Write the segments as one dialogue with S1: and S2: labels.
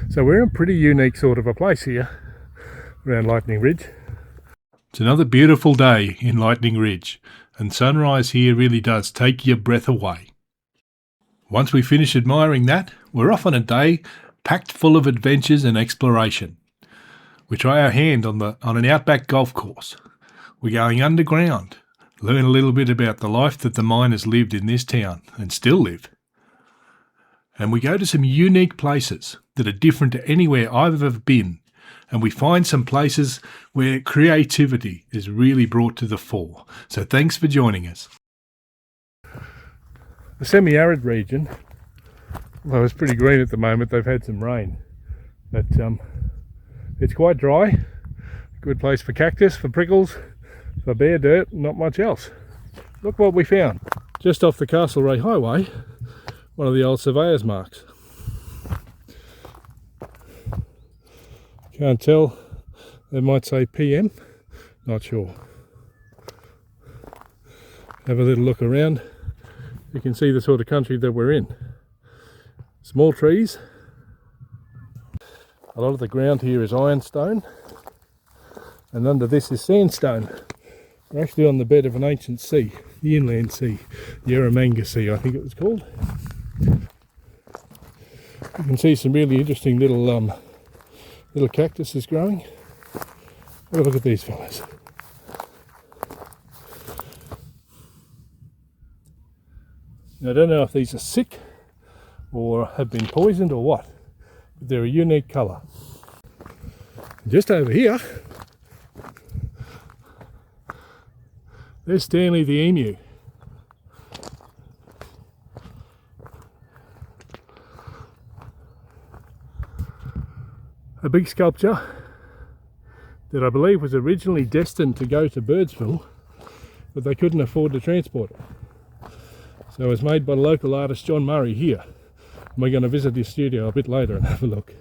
S1: So we're in a pretty unique sort of a place here around Lightning Ridge. It's another beautiful day in Lightning Ridge, and sunrise here really does take your breath away. Once we finish admiring that, we're off on a day packed full of adventures and exploration. We try our hand on an Outback golf course. We're going underground, learn a little bit about the life that the miners lived in this town and still live. And we go to some unique places that are different to anywhere I've ever been, and we find some places where creativity is really brought to the fore. So thanks for joining us. The semi-arid region, well, it's pretty green at the moment. They've had some rain, but it's quite dry. Good place for cactus, for prickles, for bare dirt, not much else. Look what we found. Just off the Castlereagh Highway, one of the old surveyor's marks. Can't tell, they might say PM, not sure. Have a little look around. You can see the sort of country that we're in. Small trees. A lot of the ground here is ironstone, and under this is sandstone. We're actually on the bed of an ancient sea, the inland sea, the Eromanga Sea I think it was called. You can see some really interesting little cactuses growing. Have a look at these fellas. Now, I don't know if these are sick or have been poisoned or what, but they're a unique colour. Just over here, there's Stanley the emu. A big sculpture that I believe was originally destined to go to Birdsville, but they couldn't afford to transport it. So it was made by the local artist John Murray here. And we're going to visit his studio a bit later and have a look.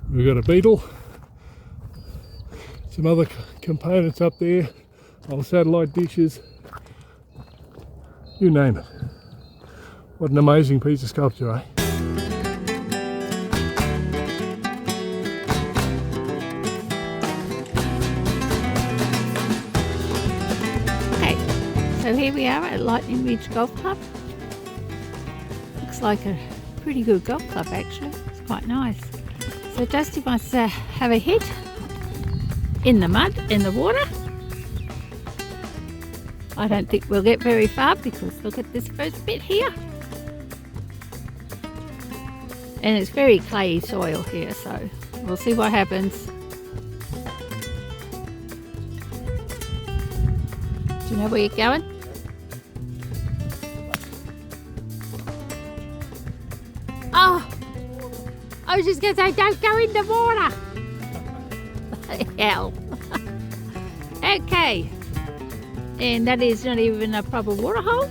S1: We've got a beetle, some other components up there, old satellite dishes, you name it. What an amazing piece of sculpture, eh?
S2: So here we are at Lightning Ridge Golf Club. Looks like a pretty good golf club actually. It's quite nice. So Dusty wants to have a hit in the mud, in the water. I don't think we'll get very far because look at this first bit here. And it's very clayey soil here, so we'll see what happens. Do you know where you're going? Oh, I was just going to say, don't go in the water. Hell. Okay. And that is not even a proper water hole.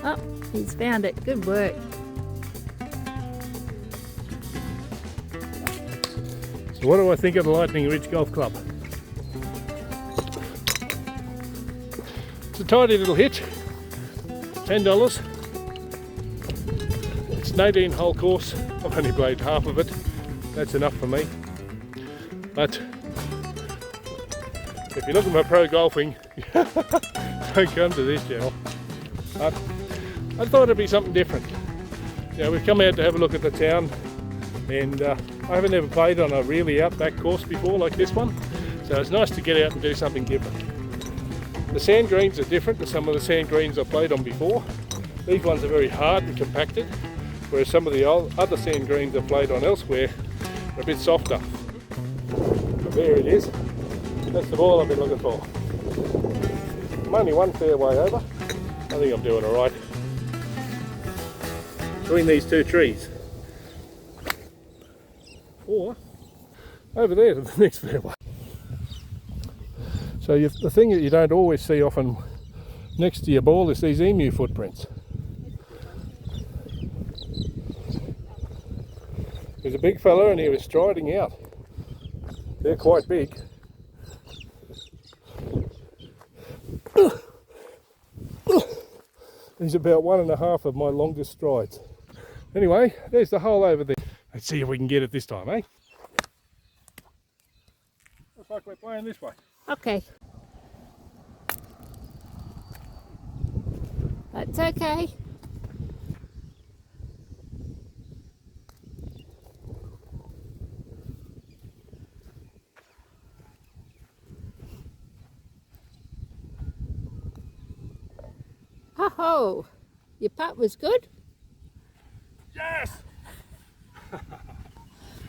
S2: Oh, he's found it. Good work.
S1: So what do I think of the Lightning Ridge Golf Club? It's a tidy little hit, $10. It's an 18-hole course. I've only played half of it. That's enough for me. But if you're looking for pro golfing, don't come to this channel. But I thought it'd be something different. You know, we've come out to have a look at the town, and I haven't ever played on a really outback course before like this one. So it's nice to get out and do something different. The sand greens are different to some of the sand greens I've played on before. These ones are very hard and compacted, whereas some of the other sand greens I've played on elsewhere are a bit softer. But there it is. That's the ball I've been looking for. I'm only one fairway over. I think I'm doing alright. Between these two trees. Or over there to the next fairway. So the thing that you don't always see often next to your ball is these emu footprints. There's a big fella and he was striding out. They're quite big. is about 1.5 of my longest strides. Anyway, there's the hole over there. Let's see if we can get it this time, eh? Looks like we're playing this way.
S2: Okay. That's okay. Ho-ho! Your putt was good?
S1: Yes!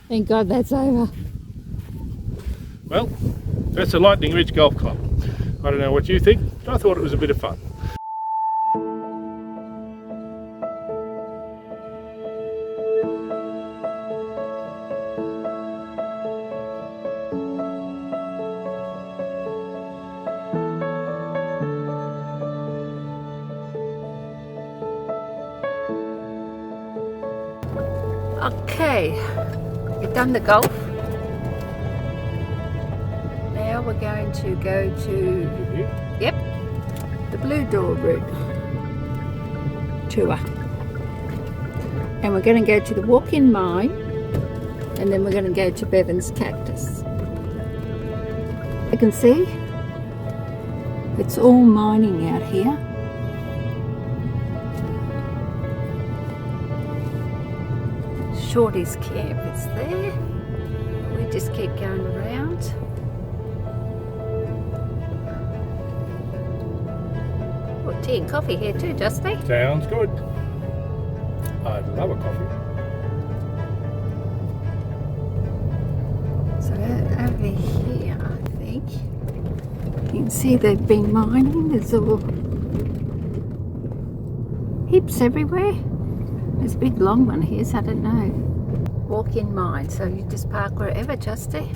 S2: Thank God that's over.
S1: Well, that's the Lightning Ridge Golf Club. I don't know what you think, but I thought it was a bit of fun.
S2: Okay, we've done the golf. Now we're going to go to, yep, the Blue Door route tour. And we're going to go to the walk-in mine, and then we're going to go to Bevan's Cactus. You can see it's all mining out here. Shorty's camp is there. We just keep going around. Oh, tea and coffee here too, Dusty.
S1: Sounds good. I'd love a coffee.
S2: So over here, I think, you can see they've been mining. There's all heaps everywhere. There's a big long one here, so I don't know. Walk-in mine, so you just park wherever, Justy.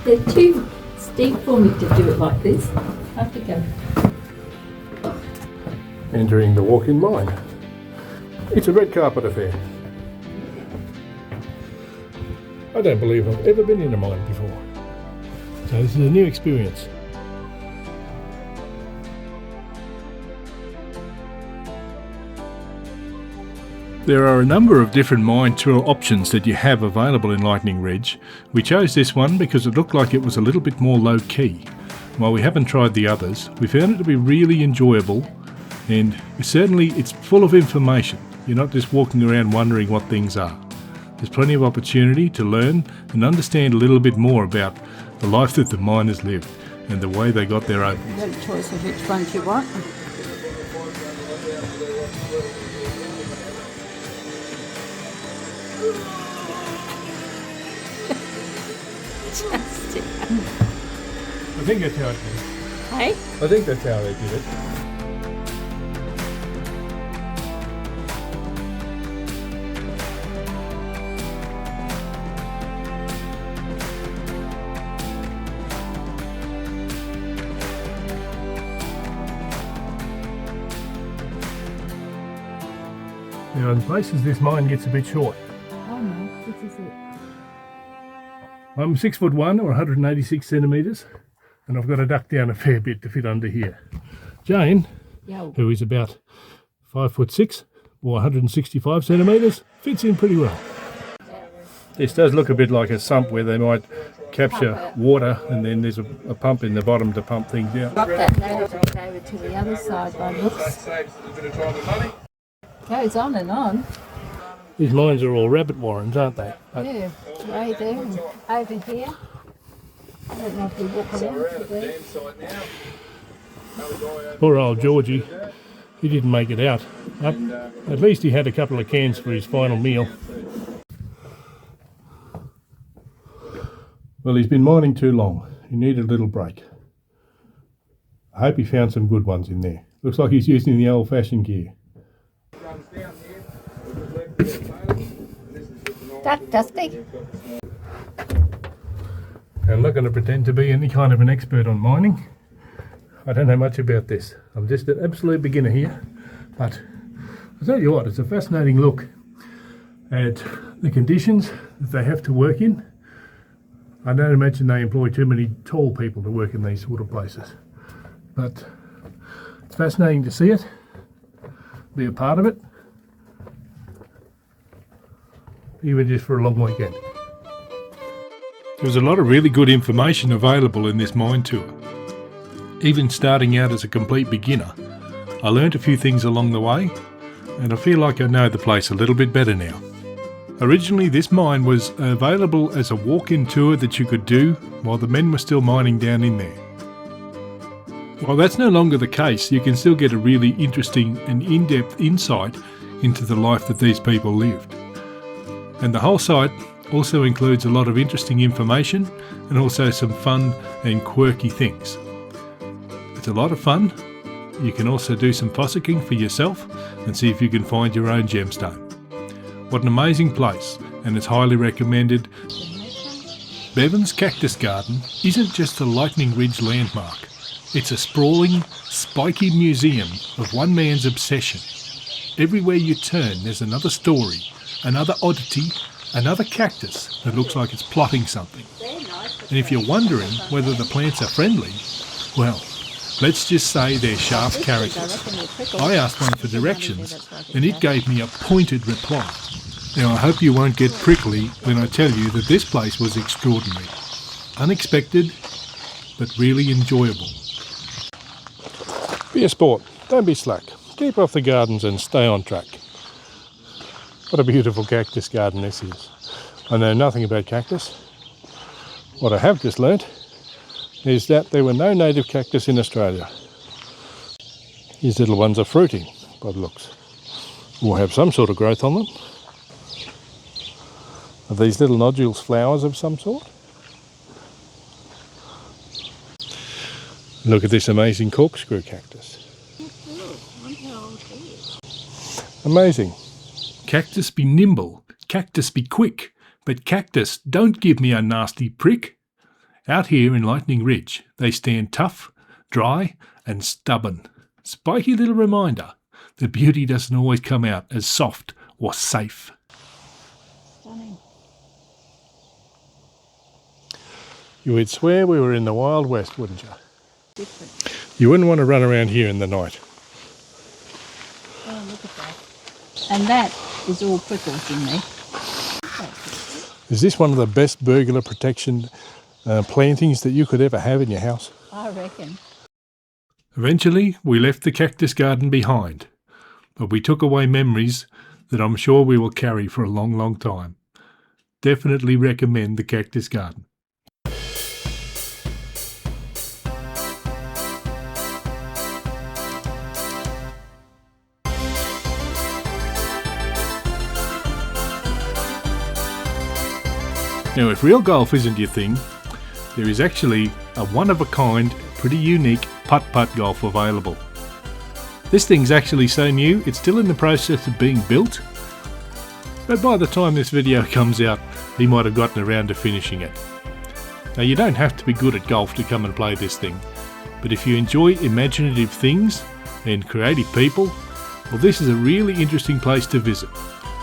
S2: They're too steep for me to do it like this. I have to go.
S1: Entering the walk-in mine. It's a red carpet affair. I don't believe I've ever been in a mine before. So this is a new experience. There are a number of different mine tour options that you have available in Lightning Ridge. We chose this one because it looked like it was a little bit more low key. While we haven't tried the others, we found it to be really enjoyable, and certainly it's full of information. You're not just walking around wondering what things are. There's plenty of opportunity to learn and understand a little bit more about the life that the miners lived and the way they got their opals.
S2: You've got a choice of which ones you want.
S1: I think that's how it did.
S2: Hey?
S1: I think that's how they did it. Now in places this mine gets a bit short.
S2: Oh no, this is it.
S1: I'm 6'1" or 186 centimetres, and I've got to duck down a fair bit to fit under here. Jane,
S2: Yo.
S1: who is about 5'6" or 165 centimetres, fits in pretty well. This does look a bit like a sump where they might capture water and then there's a pump in the bottom to pump things out.
S2: Up that native over to the other side by looks. Goes on and on.
S1: These mines are all rabbit warrens, aren't they?
S2: Yeah, way there and over here. I don't know if we walk around to there.
S1: Poor old Georgie, he didn't make it out. At least he had a couple of cans for his final meal. Well, he's been mining too long. He needed a little break. I hope he found some good ones in there. Looks like he's using the old-fashioned gear.
S2: That dusty.
S1: I'm not going to pretend to be any kind of an expert on mining. I don't know much about this. I'm just an absolute beginner here. But I'll tell you what, it's a fascinating look at the conditions that they have to work in. I don't imagine they employ too many tall people to work in these sort of places. But it's fascinating to see it, be a part of it, even just for a long weekend. There was a lot of really good information available in this mine tour. Even starting out as a complete beginner, I learnt a few things along the way, and I feel like I know the place a little bit better now. Originally, this mine was available as a walk-in tour that you could do while the men were still mining down in there. While that's no longer the case, you can still get a really interesting and in-depth insight into the life that these people lived. And the whole site also includes a lot of interesting information and also some fun and quirky things. It's a lot of fun. You can also do some fossicking for yourself and see if you can find your own gemstone. What an amazing place, and it's highly recommended. Beavon's Cactus Garden isn't just a Lightning Ridge landmark. It's a sprawling, spiky museum of one man's obsession. Everywhere you turn there's another story, another oddity, another cactus that looks like it's plotting something. And if you're wondering whether the plants are friendly, well, let's just say they're sharp characters. I asked one for directions and it gave me a pointed reply. Now I hope you won't get prickly when I tell you that this place was extraordinary. Unexpected, but really enjoyable. Be a sport, don't be slack. Keep off the gardens and stay on track. What a beautiful cactus garden this is. I know nothing about cactus. What I have just learnt is that there were no native cactus in Australia. These little ones are fruiting by the looks, or have some sort of growth on them. Are these little nodules flowers of some sort? Look at this amazing corkscrew cactus. Amazing. Cactus be nimble, cactus be quick, but cactus don't give me a nasty prick. Out here in Lightning Ridge, they stand tough, dry and stubborn. Spiky little reminder that beauty doesn't always come out as soft or safe.
S2: Stunning.
S1: You would swear we were in the Wild West, wouldn't you?
S2: Different.
S1: You wouldn't want to run around here in the night.
S2: Oh, look at that. And that is all prickles in there.
S1: Is this one of the best burglar protection plantings that you could ever have in your house?
S2: I reckon.
S1: Eventually, we left the cactus garden behind, but we took away memories that I'm sure we will carry for a long, long time. Definitely recommend the cactus garden. Now, if real golf isn't your thing, there is actually a one-of-a-kind, pretty unique putt-putt golf available. This thing's actually so new, it's still in the process of being built, but by the time this video comes out, he might have gotten around to finishing it. Now, you don't have to be good at golf to come and play this thing, but if you enjoy imaginative things and creative people, well, this is a really interesting place to visit.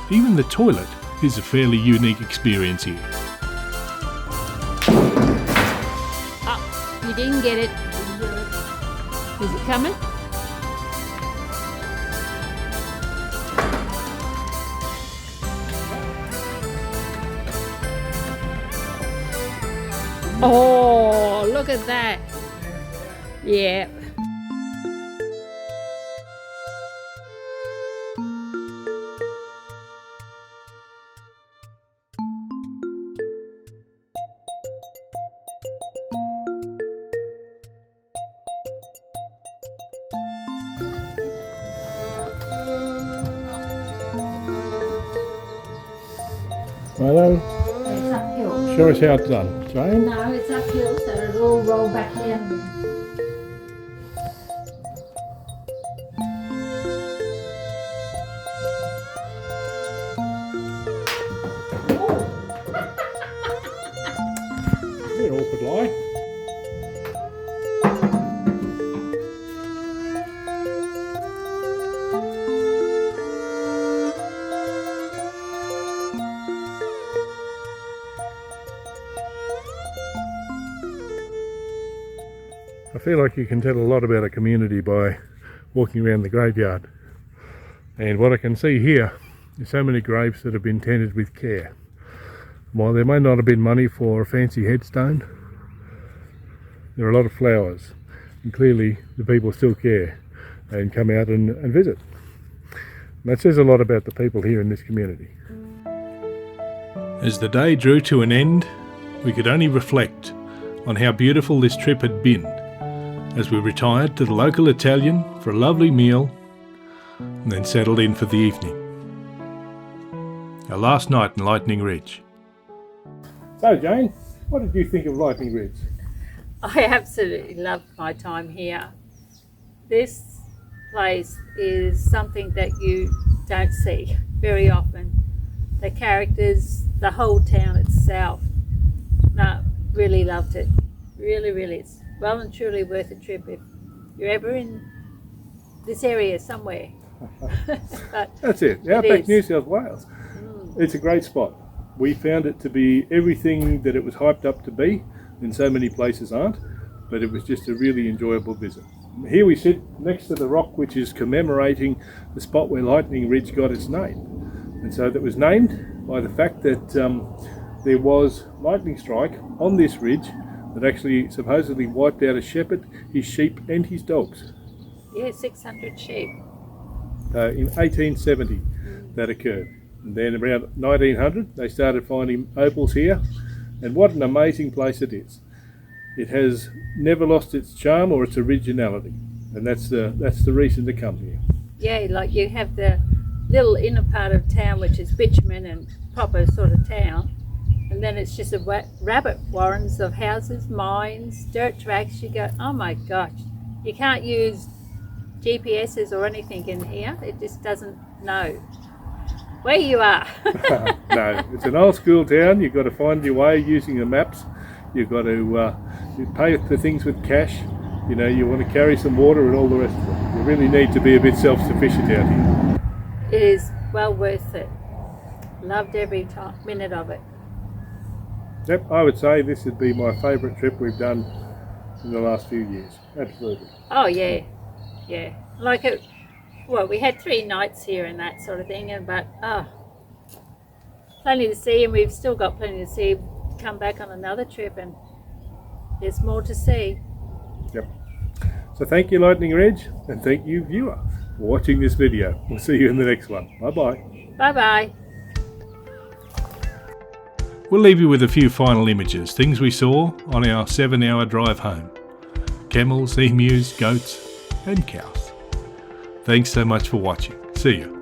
S1: Even the toilet is a fairly unique experience here.
S2: You didn't get it. Is it coming? Oh, look at that. Yeah.
S1: Righto,
S2: It's uphill.
S1: show us how it's done, Jane.
S2: No, it's uphill, so it'll all roll back down.
S1: I feel like you can tell a lot about a community by walking around the graveyard. And what I can see here is so many graves that have been tended with care. While there may not have been money for a fancy headstone, there are a lot of flowers, and clearly the people still care and come out and visit. And that says a lot about the people here in this community. As the day drew to an end, we could only reflect on how beautiful this trip had been as we retired to the local Italian for a lovely meal and then settled in for the evening. Our last night in Lightning Ridge. So Jane, what did you think of Lightning Ridge?
S2: I absolutely loved my time here. This place is something that you don't see very often. The characters, the whole town itself. No, really loved it. Really, it's well and truly worth a trip if you're ever in this area somewhere.
S1: That's it, Outback, New South Wales. It's a great spot. We found it to be everything that it was hyped up to be, and so many places aren't, but it was just a really enjoyable visit. Here we sit next to the rock which is commemorating the spot where Lightning Ridge got its name. And so that was named by the fact that there was lightning strike on this ridge that actually supposedly wiped out a shepherd, his sheep and his dogs.
S2: Yeah, 600 sheep.
S1: In 1870 that occurred. And then around 1900 they started finding opals here, and what an amazing place it is. It has never lost its charm or its originality, and that's the reason to come here.
S2: Yeah, like you have the little inner part of town which is bitumen and proper sort of town, and then it's just a rabbit warrens of houses, mines, dirt tracks. You go, oh my gosh, you can't use GPSs or anything in here. It just doesn't know where you are.
S1: No, it's an old school town. You've got to find your way using the maps. You've got to you pay for things with cash. You know, you want to carry some water and all the rest of it. You really need to be a bit self-sufficient out here.
S2: It is well worth it. Loved every minute of it.
S1: Yep, I would say this would be my favourite trip we've done in the last few years. Absolutely.
S2: Oh yeah, yeah. Like it. Well, we had 3 nights here and that sort of thing, but plenty to see, and we've still got plenty to see. Come back on another trip, and there's more to see.
S1: Yep. So thank you, Lightning Ridge, and thank you, viewer, for watching this video. We'll see you in the next one. Bye-bye.
S2: Bye-bye.
S1: We'll leave you with a few final images, things we saw on our 7-hour drive home. Camels, emus, goats and cows. Thanks so much for watching. See you.